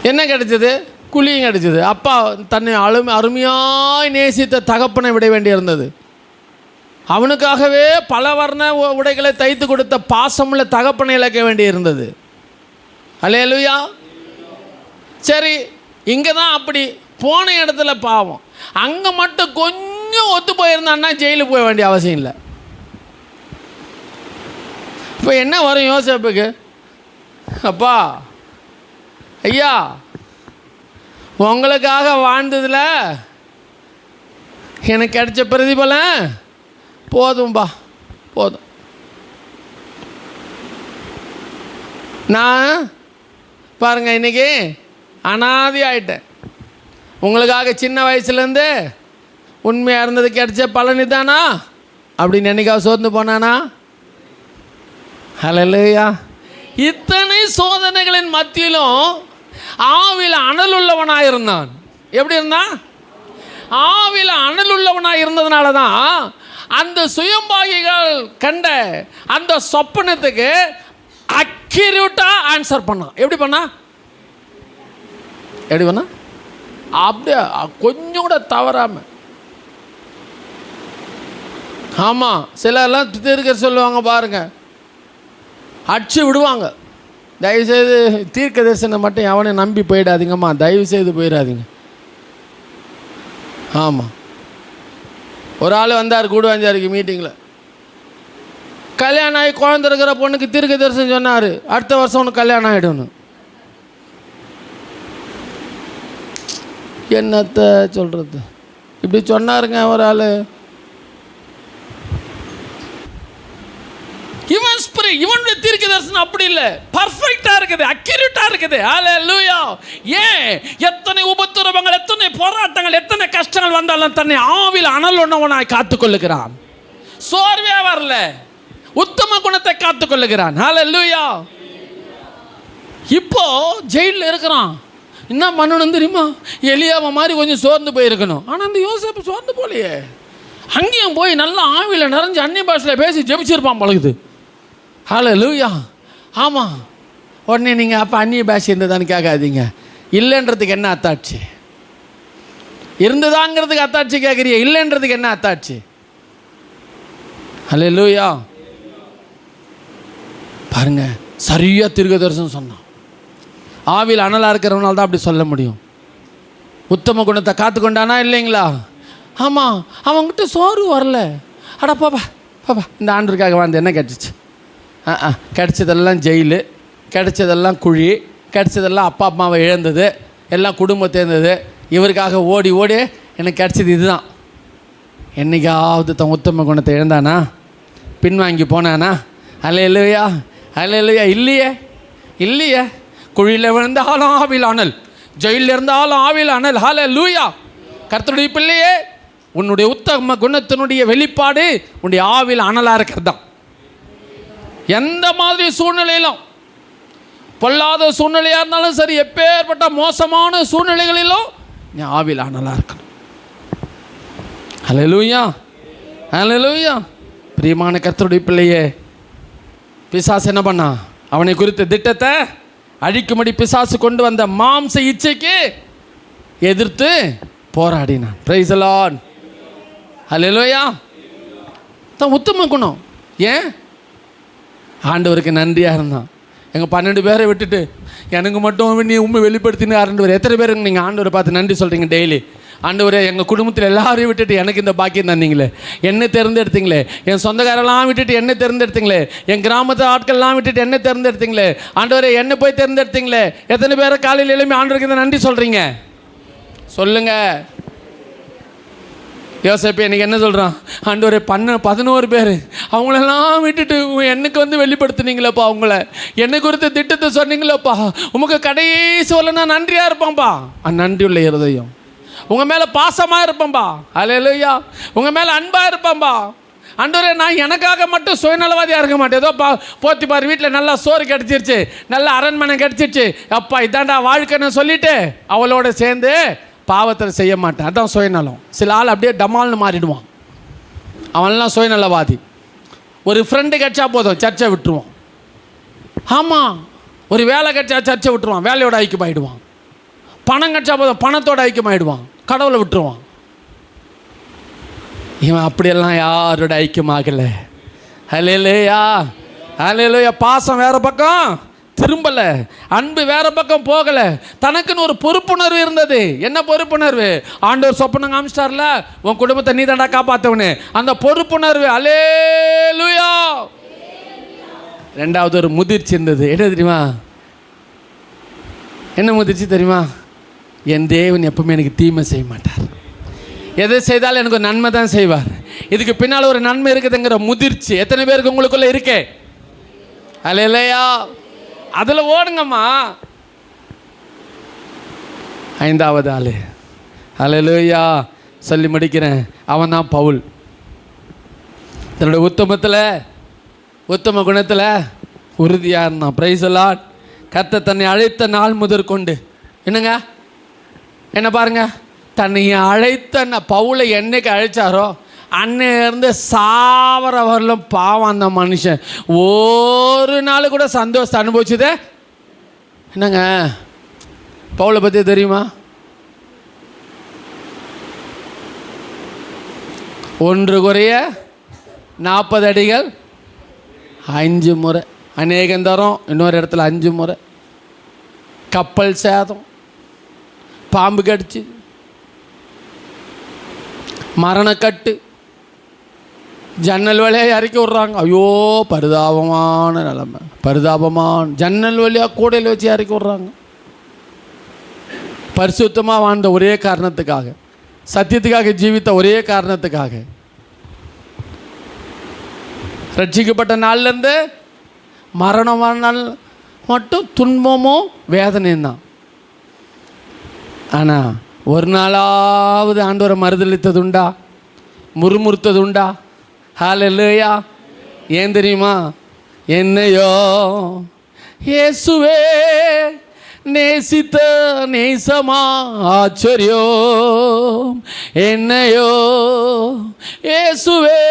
என்ன கிடைச்சது? குழியும் கிடைச்சது. அப்பா தன்னை அருமையாய் நேசித்த தகப்பனை விட வேண்டியிருந்தது. அவனுக்காகவே பல வர்ண உடைகளை தைத்து கொடுத்த பாசமுள்ள தகப்பனை இழக்க வேண்டியிருந்தது. அல்லேலூயா. சரி, இங்கே தான் அப்படி போன இடத்துல பாவம், அங்கே மட்டும் கொஞ்சம் ஒத்து போயிருந்தான்னா ஜெயிலுக்கு போக வேண்டிய அவசியம் இல்லை. இப்போ என்ன வரும் யோசேப்புக்கு? அப்பா, ஐயா, உங்களுக்காக வாழ்ந்ததில் எனக்கு கிடைச்ச பிரதிபலன் போதும்பா, போதும். நான் பாருங்கள், இன்றைக்கி அனாதி ஆயிட்டேன். உங்களுக்காக சின்ன வயசுலேருந்து உண்மையாக இருந்தது கிடைச்ச பலனி தானா அப்படின்னு என்னைக்காவது சோர்ந்து போனானா? ஹல்லேலூயா. இத்தனை சோதனைகளின் மத்தியிலும் ஆவியில் அனல் உள்ளவனாக இருந்தான். எப்படி இருந்தான்? ஆவியில் அனல் உள்ளவனாக இருந்ததுனால தான் அந்த சுயம்பாகிகள் கண்ட அந்த சொப்பனத்துக்கு அக்யூரேட்டாக ஆன்சர் பண்ணான். எப்படி பண்ணா? அப்படியே கொஞ்சம் கூட தவறாமல். ஆமாம், சிலர்லாம் தீர்க்க சொல்லுவாங்க பாருங்க, அடிச்சு விடுவாங்க. தயவுசெய்து தீர்க்க தரிசனம் மட்டும் எவனையும் நம்பி போயிடாதீங்கம்மா, தயவுசெய்து போயிடாதீங்க. ஆமாம், ஒரு ஆள் வந்தார் கூடுவாஞ்சாருக்கு மீட்டிங்கில். கல்யாணம் ஆகி குழந்தை இருக்கிற பொண்ணுக்கு தீர்க்க தரிசனம் சொன்னார், அடுத்த வருஷம் உனக்கு கல்யாணம் ஆகிடும்னு. என்னத்தை சொல்கிறது? இப்படி சொன்னாருங்க ஒரு ஆள். இவனுடைய தீர்க்க தரிசனம் அப்படி இல்லை, பர்ஃபெக்டாக இருக்குது, அக்யூரேட்டாக இருக்குது. ஹல்லேலூயா. ஏன்? எத்தனை உபத்திரவங்கள், எத்தனை போராட்டங்கள், எத்தனை கஷ்டங்கள் வந்தாலும் தன்னை ஆவியில் அனல் உண்ணவனாய் காத்துக்கொள்ளுகிறான். சோர்வே வரல, உத்தம குணத்தை காத்துக்கொள்ளுகிறான். ஹல்லேலூயா. இப்போ ஜெயிலில் இருக்கிறான். என்ன பண்ணணும் தெரியுமா? எலியாவை மாதிரி கொஞ்சம் சோர்ந்து போயிருக்கணும். ஆனால் அந்த யோசேப்பு சோர்ந்து போலையே. அங்கேயும் போய் நல்லா ஆவியில் நிறைஞ்சு அந்நிய பாஷையில் பேசி ஜெபிச்சிருப்பான் பழகுது. ஹல்லேலூயா. ஆமாம், உடனே நீங்கள் அப்போ அந்நிய பாஷை இருந்ததான்னு கேட்காதீங்க. இல்லைன்றதுக்கு என்ன அத்தாட்சி? இருந்ததாங்கிறதுக்கு அத்தாட்சி கேட்குறிய, இல்லைன்றதுக்கு என்ன அத்தாட்சி? ஹல்லேலூயா. பாருங்க, சரியாக தீர்க்க தரிசனம் சொன்னான். ஆவியில் அனலாக இருக்கிறவனால தான் அப்படி சொல்ல முடியும். உத்தம குணத்தை காத்துக்கொண்டானா இல்லைங்களா? ஆமாம், அவங்ககிட்ட சோறு வரல. அடா பாப்பா பாப்பா, இந்த ஆண்டுக்காக வாழ்ந்து என்ன கிடச்சிச்சு? கிடைச்சதெல்லாம் ஜெயிலு, கிடைச்சதெல்லாம் குழி, கிடைச்சதெல்லாம் அப்பா அம்மாவை இழந்தது, எல்லாம் குடும்பத்தை இருந்தது. இவருக்காக ஓடி ஓடி எனக்கு கிடைச்சது இதுதான். என்றைக்காவது தன் உத்தம குணத்தை இழந்தானா? பின்வாங்கி போனானா? ஹல்லேலூயா. ஹல்லேலூயா. இல்லையே, இல்லையே. குழியில் விழுந்தாலும் ஆவியில் அனல், ஜெயிலில் இருந்தாலும் ஆவியில் அனல். ஹல்லேலூயா. கர்த்தருடைய பிள்ளையே, உன்னுடைய உத்தம குணத்தினுடைய வெளிப்பாடு உன்னுடைய ஆவியில் அனலாக இருக்கிறது தான். எந்த மாதிரி சூழ்நிலையிலும், பொல்லாத சூழ்நிலையாக இருந்தாலும் சரி, எப்பேற்பட்ட மோசமான சூழ்நிலைகளிலும் நீ ஆவியில் அனலாக இருக்கணும். ஹல்லேலூயா. ஹல்லேலூயா. பிரியமான கர்த்தருடைய பிள்ளையே, பிசாசு என்ன பண்ணா? அவனை குறித்த திட்டத்தை அழிக்கும்படி பிசாசு கொண்டு வந்த மாம்ச இச்சைக்கு எதிர்த்து போராடினான். Price the Lord. ஹல்லேலூயா. தான் உத்தம குணம். ஏன்? ஆண்டவருக்கு நன்றியாக இருந்தான். எங்கள் 12 பேரை விட்டுட்டு எனக்கு மட்டும் நீ உண்மை வெளிப்படுத்தினு ஆண்டவர். எத்தனை பேருக்கு நீங்கள் ஆண்டவரை பார்த்து நன்றி சொல்கிறீங்க டெய்லி? ஆண்டவரே, எங்கள் குடும்பத்தில் எல்லாரையும் விட்டுட்டு எனக்கு இந்த பாக்கியம் தந்தீங்களே, என்னை தேர்ந்தெடுத்தீங்களே, என் சொந்தக்காரெல்லாம் விட்டுட்டு என்னை தேர்ந்தெடுத்தீங்களே, என் கிராமத்து ஆட்கள்லாம் விட்டுட்டு என்னை தேர்ந்தெடுத்தீங்களே, ஆண்டவரே என்னை போய் தேர்ந்தெடுத்தீங்களே. எத்தனை பேரை காலையில் எழுப்பி ஆண்டவருக்கு இந்த நன்றி சொல்கிறீங்க? சொல்லுங்கள். யோசேப்பு எனக்கு என்ன சொல்கிறான்? ஆண்டவரே 11 பேர் அவங்களெல்லாம் விட்டுட்டு எனக்கு வந்து வெளிப்படுத்தினீங்களேப்பா, அவங்கள என்னை குறித்த திட்டத்தை சொன்னீங்களேப்பா, உமக்கு கடைசி வரல நான் நன்றியாக இருப்பேன்ப்பா. நன்றி உள்ள இருதயம், உங்கள் மேலே பாசமாக இருப்பேன்பா. ஹல்லேலூயா. உங்கள் மேலே அன்பாக இருப்பேன்பா. ஆண்டவரே, நான் எனக்காக மட்டும் சுயநலவாதியாக இருக்க மாட்டேன். ஏதோ போத்தி பாரு, வீட்டில் நல்லா சோறு கிடச்சிருச்சு, நல்ல அரண்மனை கிடச்சிருச்சு, அப்பா இதாண்டா வாழ்க்கைன்னு சொல்லிவிட்டு அவளோட சேர்ந்து பாவத்தில் செய்ய மாட்டேன். அதுதான் சுயநலம். சில ஆள் அப்படியே டமால்னு மாறிடுவான். அவன்லாம் சுயநலவாதி. ஒரு ஃப்ரெண்டு கிடச்சா போதும் சர்ச்சை விட்டுருவான். ஆமாம், ஒரு வேலை கிடச்சா சர்ச்சை விட்டுருவான், வேலையோட ஐக்கியமாயிடுவான். பணம் கிடச்சா போதும் பணத்தோட ஐக்கியமாயிடுவான், கடவுளை விட்டுருவான். இவன் அப்படியெல்லாம் யாரோட ஐக்கியமாகலை. ஹல்லேலூயா. ஹல்லேலூயா. பாசம் வேறு பக்கம் திரும்பலை, அன்பு வேறு பக்கம் போகலை. தனக்குன்னு ஒரு பொறுப்புணர்வு இருந்தது. என்ன பொறுப்புணர்வு? ஆண்டவர் சொப்பனம் காமிச்சிட்டார்ல, உன் குடும்பத்தை நீ தாண்டா காப்பாற்றவனு, அந்த பொறுப்புணர்வு. ஹல்லேலூயா. ரெண்டாவது ஒரு முதிர்ச்சி இருந்தது. என்ன தெரியுமா? என்ன முதிர்ச்சி தெரியுமா? என் தேவன் எப்பவுமே எனக்கு தீமை செய்ய மாட்டார், எதை செய்தாலும் எனக்கு ஒரு நன்மை தான் செய்வார். இதுக்கு பின்னால் ஒரு நன்மை இருக்குதுங்கிற முதிர்ச்சி எத்தனை பேருக்கு உங்களுக்குள்ள இருக்கே? ஹல்லேலூயா. அதில் ஓடுங்கம்மா. 5வது ஆள் ஹல்லேலூயா சொல்லி முடிக்கிறேன். அவன் தான் பவுல். தன்னுடைய உத்தம குணத்தில் உறுதியாக இருந்தான். Price the Lord. கர்த்தர் தன்னை அழைத்த நாள் முதற்கொண்டு என்னங்க என்ன பாருங்க, தன்னை அழைத்த பவுலை என்னைக்கு அழைச்சாரோ அன்னையிலேருந்து சாவர வரலும் பாவம் அந்த மனுஷன் ஒரு நாள் கூட சந்தோஷத்தை அனுபவிச்சதே. என்னங்க பவுலை பற்றி தெரியுமா? 1 Corinthians 40 அடிகள் 5 முறை, அநேகம் தரம் இன்னொரு இடத்துல 5 முறை, கப்பல் சேதம், பாம்பு கடிச்சு, மரணக்கட்டு, ஜன்னல் வழியாக இறக்கி விட்றாங்க. ஐயோ பரிதாபமான நிலைமை, பரிதாபமான ஜன்னல் வழியாக கூடையில் வச்சு இறக்கி விட்றாங்க. பரிசுத்தமாக வாழ்ந்த ஒரே காரணத்துக்காக, சத்தியத்துக்காக ஜீவித்த ஒரே காரணத்துக்காக, ரட்சிக்கப்பட்ட நாள்லேருந்து மரணம் நாள் மட்டும் துன்பமும் வேதனையும் தான். ஆனால் ஒரு நாளாவது ஆண்டவரை மறுதளித்தது உண்டா? முறுமுறுத்தது உண்டா? ஹல்லேலூயா. ஏன் தெரியுமா? என்னையோ இயேசுவே நேசித்த நேசமா ஆச்சரியம், என்னையோ இயேசுவே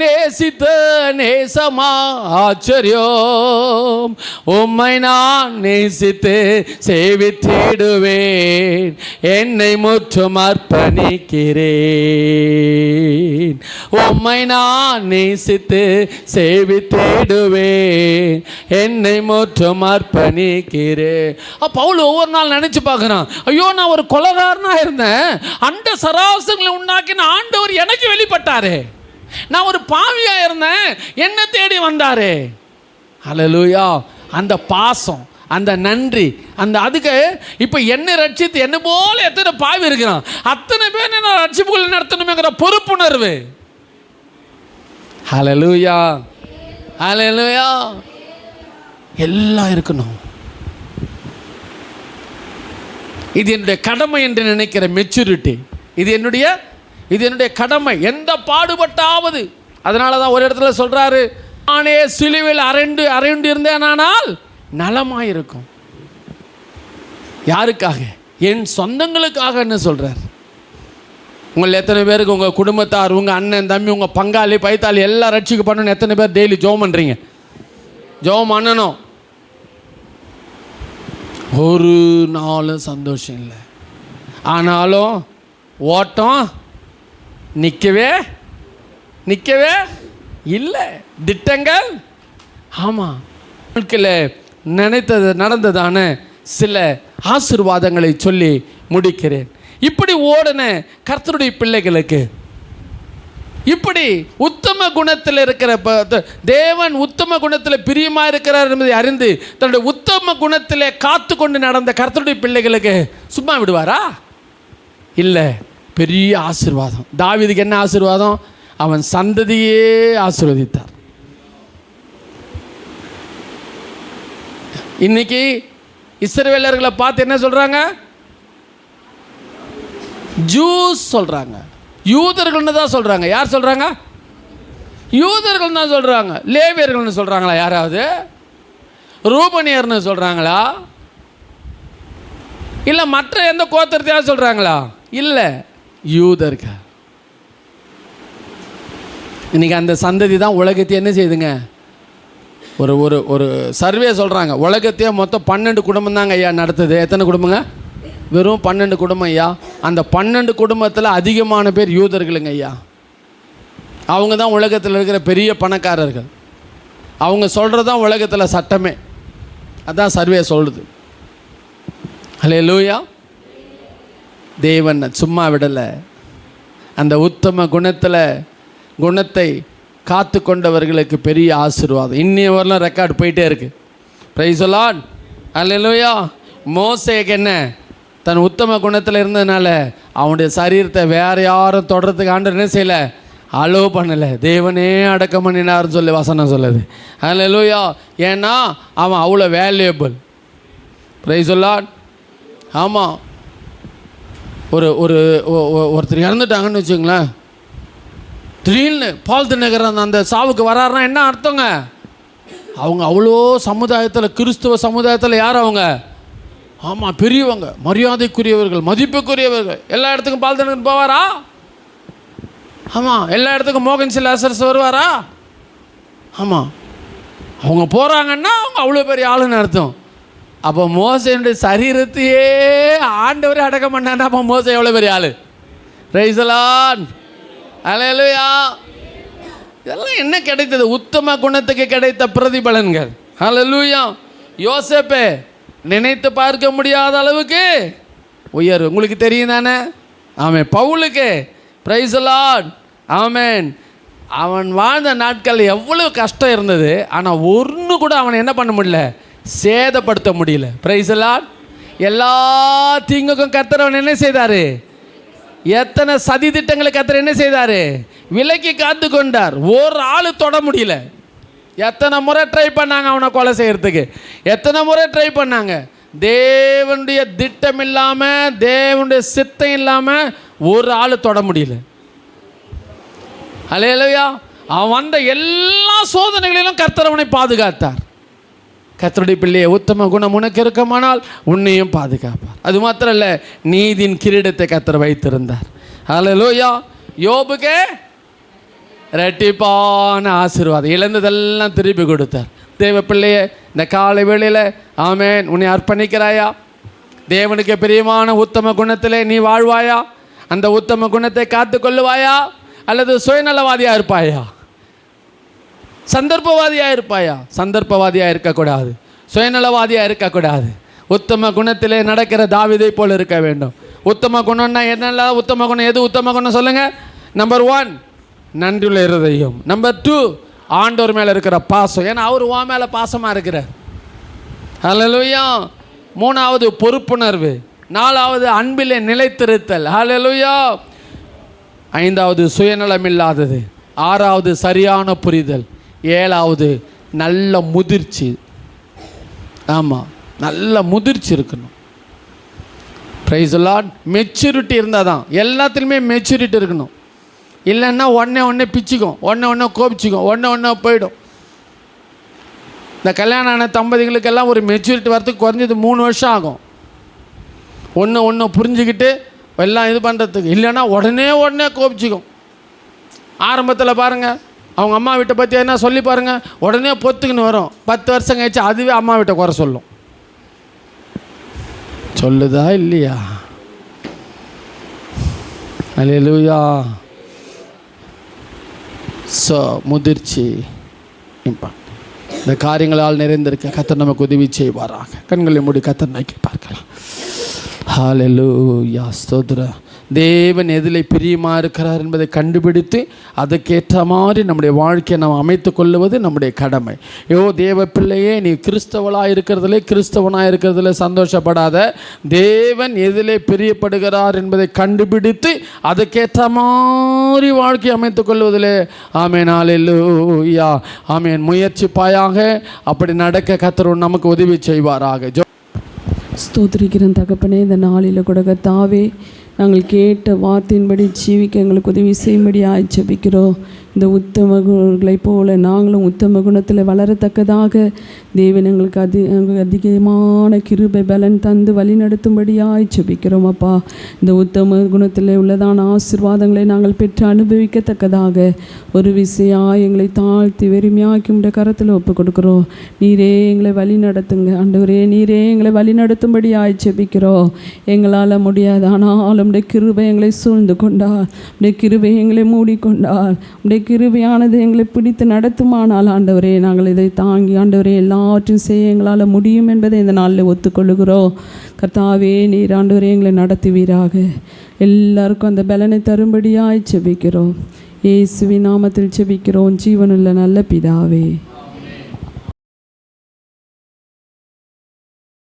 நேசித்த நேசமா ஆச்சரியம், உம்மை நான் நேசித்து சேவித்திடுவேன், என்னை முற்றும் அர்ப்பணிக்கிறேன், உம்மை நான் நேசித்து சேவித்திடுவேன், என்னை முற்றும் அர்ப்பணிக்கிறேன். பவுல் ஒவ்வொரு நாள் நினைச்சு பார்க்கிறான், ஐயோ நான் ஒரு கொலைகாரனா இருந்தேன், அந்த சராசரங்களை உண்டாக்கின ஆண்டவர் எனக்கு வெளிப்பட்டாரே, நான் ஒரு பாவியா இருந்தேன், என்ன தேடி வந்தாரே. ஹல்லேலூயா. அந்த பாசம், அந்த நன்றி, அந்த அதுக்கு இப்போ என்ன ரட்சித்து என்ன போல எத்தனை பாவி இருக்கிறான், அத்தனை பேர் நான் ரட்சிப்புகளை நடத்தணுமேங்கிற பொறுப்புணர்வு. ஹல்லேலூயா, ஹல்லேலூயா. எல்லாம் இருக்கணும். இது என்னுடைய கடமை என்று நினைக்கிற மெச்சூரிட்டி, இது என்னுடைய கடமை, எந்த பாடுபட்டாவது. அதனால தான் ஒரு இடத்துல சொல்றாரு, நானே சிலுவையில் அறைண்டு இருந்தேனானால் நலமாயிருக்கும். யாருக்காக? என் சொந்தங்களுக்காக சொல்றார். உங்களை எத்தனை பேருக்கு உங்கள் குடும்பத்தார், உங்கள் அண்ணன் தம்பி, உங்கள் பங்காளி பைத்தாளி எல்லாம் ரட்சிக்க பண்ணணும்? எத்தனை பேர் டெய்லி ஜெபம் பண்ணுறீங்க? ஜெபம் பண்ணணும். ஒரு நாளும் சந்தோஷம் இல்லை. ஆனாலும் ஓட்டம் நிற்கவே இல்லை. திட்டங்கள், ஆமாம், வாழ்க்கையில் நினைத்தது நடந்ததான சில ஆசீர்வாதங்களை சொல்லி முடிக்கிறேன். இப்படி ஓடின கர்த்தருடைய பிள்ளைகளுக்கு, இப்படி உத்தம குணத்தில் இருக்கிற தேவன் உத்தம குணத்தில் பிரியமாக இருக்கிறார் என்பதை அறிந்து தன்னுடைய உத்தம குணத்தில் காத்து கொண்டு நடந்த கர்த்தருடைய பிள்ளைகளுக்கு சும்மா விடுவாரா? இல்லை, பெரிய ஆசீர்வாதம். தாவீதுக்கு என்ன ஆசீர்வாதம்? அவன் சந்ததியே ஆசீர்வதித்தார். இன்னைக்கு இஸ்ரவேலர்களை பார்த்து என்ன சொல்றாங்க? ஜூஸ் சொல்றாங்க. யூதர்கள்னு தான் சொல்றாங்க. யார் சொல்றாங்க? யூதர்கள் தான் சொல்றாங்க. லேவியர்கள்னு சொல்றாங்களா? யாராவது ரூபனியர்னு சொல்றாங்களா? இல்லை மற்ற எந்த கோத்திரத்தையாவது சொல்றாங்களா? இல்லை, யூதர்கள். இன்னைக்கு அந்த சந்ததி தான் உலகத்தை என்ன செய்யுதுங்க? ஒரு ஒரு ஒரு சர்வே சொல்கிறாங்க, உலகத்தையே மொத்தம் 12 குடும்பம் தாங்க ஐயா நடத்துது. எத்தனை குடும்பங்க? வெறும் 12 குடும்பம் ஐயா. அந்த 12 குடும்பத்தில் அதிகமான பேர் யூதர்களுங்க ஐயா. அவங்க தான் உலகத்தில் இருக்கிற பெரிய பணக்காரர்கள். அவங்க சொல்கிறது தான் உலகத்தில் சட்டமே. அதான் சர்வே சொல்லுது. ஹல்லேலூயா. தேவன் சும்மா விடலை. அந்த உத்தம குணத்தை காத்து கொண்டவர்களுக்கு பெரிய ஆசீர்வாதம் இன்னைய வரலாம் ரெக்கார்டு போயிட்டே இருக்கு. Praise the Lord. ஹல்லேலூயா. மோசேக்கு என்ன? தன் உத்தம குணத்தில் இருந்ததுனால அவனுடைய சரீரத்தை வேறு யாரும் தொடர்றதுக்கு ஆண்டவர் என்ன செய்யலை? அலோவ் பண்ணலை. தேவனே அடக்கம் பண்ணினார்னு சொல்லி வசனம் சொல்லுது. ஹல்லேலூயா. ஏன்னா அவன் அவ்வளோ வேல்யூபிள். Price the Lord. ஆமாம், ஒருத்தர் இறந்துட்டாங்கன்னு வச்சுங்களேன், திடீர்னு பால் தினகர் அந்த சாவுக்கு வராருன்னா என்ன அர்த்தங்க? அவங்க அவ்வளோ சமுதாயத்தில், கிறிஸ்துவ சமுதாயத்தில் யார் அவங்க? ஆமாம், பெரியவங்க, மரியாதைக்குரியவர்கள், மதிப்புக்குரியவர்கள். எல்லா இடத்துக்கும் பால் தினகர் போவாரா? ஆமாம். எல்லா இடத்துக்கும் மோகன் லாசரஸ் வருவாரா? ஆமாம். அவங்க போகிறாங்கன்னா அவங்க அவ்வளோ பெரிய ஆளுன்னு அர்த்தம். அப்போ மோசையுடைய சரீரத்தையே ஆண்டவரே அடக்கம் பண்ணான்னா அப்போ மோசை எவ்வளோ பெரிய ஆள்? பிரைஸ் தி லார்ட், அல்லேலூயா. இதெல்லாம் என்ன கிடைத்தது? உத்தம குணத்துக்கு கிடைத்த பிரதிபலன்கள். அல்லேலூயா. யோசேப்பே நினைத்து பார்க்க முடியாத அளவுக்கு உயர்வு. உங்களுக்கு தெரியும் தானே? ஆமென். பவுலுக்கு பிரைஸ் தி லார்ட், ஆமென். அவன் வாழ்ந்த நாட்கள் எவ்வளவு கஷ்டம் இருந்தது, ஆனால் ஒன்று கூட அவனை என்ன பண்ண முடியல, சேதப்படுத்த முடியல. Price the Lord. எல்லா தீங்குக்கும் கர்த்தர் அவன் என்ன செய்தார்? எத்தனை சதி திட்டங்களை கர்த்தர் என்ன செய்தார்? விலக்கி காத்து கொண்டார். ஒரு ஆள் தொட முடியல. எத்தனை முறை ட்ரை பண்ணாங்க அவனை கொலை செய்யறதுக்கு, எத்தனை முறை ட்ரை பண்ணாங்க. தேவனுடைய திட்டம் இல்லாமல், தேவனுடைய சித்தம் இல்லாமல் ஒரு ஆள் தொட முடியல. அல்லேலூயா. அவன் வந்த எல்லா சோதனைகளிலும் கர்த்தர் அவனை பாதுகாத்தார். கர்த்தருடைய பிள்ளையை, உத்தம குணம் உனக்கு இருக்குமானால் உன்னையும் பாதுகாப்பார். அது மாத்திரம் இல்லை, நீதியின் கிரீடத்தை கர்த்தர் வைத்திருந்தார். அல்லேலூயா. யோபுக்கு இரட்டிப்பான ஆசீர்வாதம், இழந்ததெல்லாம் திருப்பி கொடுத்தார். தேவ பிள்ளையே, இந்த காலை வேளையில் ஆமென், உன்னை அர்ப்பணிக்கிறாயா? தேவனுக்கு பிரியமான உத்தம குணத்திலே நீ வாழ்வாயா? அந்த உத்தம குணத்தை காத்து கொள்ளுவாயா? அல்லது சுயநலவாதியாக இருப்பாயா? சந்தர்ப்பவாதியாக இருப்பாயா? சந்தர்ப்பவாதியாக இருக்கக்கூடாது, சுயநலவாதியாக இருக்கக்கூடாது. உத்தம குணத்திலே நடக்கிற தாவீதை போல் இருக்க வேண்டும். உத்தம குணம்னா என்னெல்லாம் உத்தம குணம்? எது உத்தம குணம் சொல்லுங்கள்? நம்பர் 1, நன்றியுள்ள இருதயம். நம்பர் 2, ஆண்டவர் மேலே இருக்கிற பாசம். ஏன்னா அவர் உன் மேலே பாசமாக இருக்கிறார். அல்லேலூயா. 3வது பொறுப்புணர்வு. 4வது அன்பிலே நிலைத்திருத்தல். அல்லேலூயா. 5வது சுயநலம் இல்லாதது. 6வது சரியான புரிதல். 7வது நல்ல முதிர்ச்சி. ஆமாம், நல்ல முதிர்ச்சி இருக்கணும். Price the Lord. மெச்சூரிட்டி இருந்தால் தான், எல்லாத்துலேயுமே மெச்சூரிட்டி இருக்கணும். இல்லைன்னா ஒன்றே பிச்சுக்கும், ஒன்றே கோபிச்சிக்கும், ஒன்றே போயிடும். இந்த கல்யாணம் ஆன தம்பதிகளுக்கெல்லாம் ஒரு மெச்சூரிட்டி வரத்துக்கு குறைஞ்சது 3 வருஷம் ஆகும். ஒன்று புரிஞ்சுக்கிட்டு எல்லாம் இது பண்ணுறதுக்கு. இல்லைன்னா உடனே கோபிச்சிக்கும். ஆரம்பத்தில் பாருங்கள், அவங்க அம்மா வீட்டை பற்றி என்ன சொல்லி பாருங்கள், உடனே பொத்துக்குன்னு வரும். 10 வருஷம் கழிச்சு அதுவே அம்மா வீட்டை குறை சொல்லும். சொல்லுதா இல்லையா? அல்லேலூயா. ஸோ முதிர்ச்சி இம்பார்ட். இந்த காரியங்களால் நிறைந்திருக்க கர்த்தர் நமக்கு உதவி செய்வாராக. கண்களை மூடி கர்த்தர் நோக்கி பார்க்கலாம். ஹல்லேலூயா. ஸ்தோத்திரம். தேவன் எதில் பிரியமாக இருக்கிறார் என்பதை கண்டுபிடித்து அதுக்கேற்ற மாதிரி நம்முடைய வாழ்க்கையை நாம் அமைத்து கொள்ளுவது நம்முடைய கடமை. தேவ பிள்ளையே, நீ கிறிஸ்தவனாக இருக்கிறதுல சந்தோஷப்படாத. தேவன் எதிலே பிரியப்படுகிறார் என்பதை கண்டுபிடித்து அதுக்கேற்ற மாதிரி வாழ்க்கையை அமைத்து கொள்வதிலே ஆமென். ஹல்லேலூயா. ஆமென். முயற்சிப்பாயாக. அப்படி நடக்க கர்த்தர் நமக்கு உதவி செய்வாராக. ஸ்தோத்திரிக்கிறேன் தகப்பனே. இந்த நாளில் கூட கர்த்தாவே, நாங்கள் கேட்ட வார்த்தையின்படி ஜீவிக்க எங்களுக்கு உதவி செய்யும்படி ஜெபிக்கிறோம். இந்த உத்தமர்களைப் போல நாங்களும் உத்தம குணத்தில் வளரத்தக்கதாக தேவன் எங்களுக்கு அதிகமான கிருபை பலன் தந்து வழி நடத்தும்படியாய் ஜெபிக்கிறோம். அப்பா, இந்த உத்தம குணத்தில் உள்ளதான ஆசீர்வாதங்களை நாங்கள் பெற்று அனுபவிக்கத்தக்கதாக ஒரு விசையாக எங்களை தாழ்த்தி வெறுமையாக்கி உடைய கரத்தில் ஒப்பு கொடுக்குறோம். நீரே எங்களை வழி நடத்துங்க ஆண்டவரே. நீரே எங்களை வழி நடத்தும்படியாய் ஜெபிக்கிறோம். எங்களால் முடியாது, ஆனாலும் உடைய கிருபை எங்களை சூழ்ந்து கொண்டார். உடைய கிருபை எங்களை மூடிக்கொண்டார். உடைய கிருபையானது எங்களை பிடித்து நடத்துமானால் ஆண்டவரே, நாங்கள் இதை தாங்கி ஆண்டவரே எல்லாவற்றையும் செய்ய எங்களால் முடியும் என்பதை இந்த நாளில் ஒத்துக்கொள்ளுகிறோம். கர்த்தாவே, நீர் ஆண்டவரே எங்களை நடத்துவீராக. எல்லாருக்கும் அந்த பலனை தரும்படியாய் ஜெபிக்கிறோம். இயேசுவின் நாமத்தில் ஜெபிக்கிறோம் ஜீவனுள்ள நல்ல பிதாவே.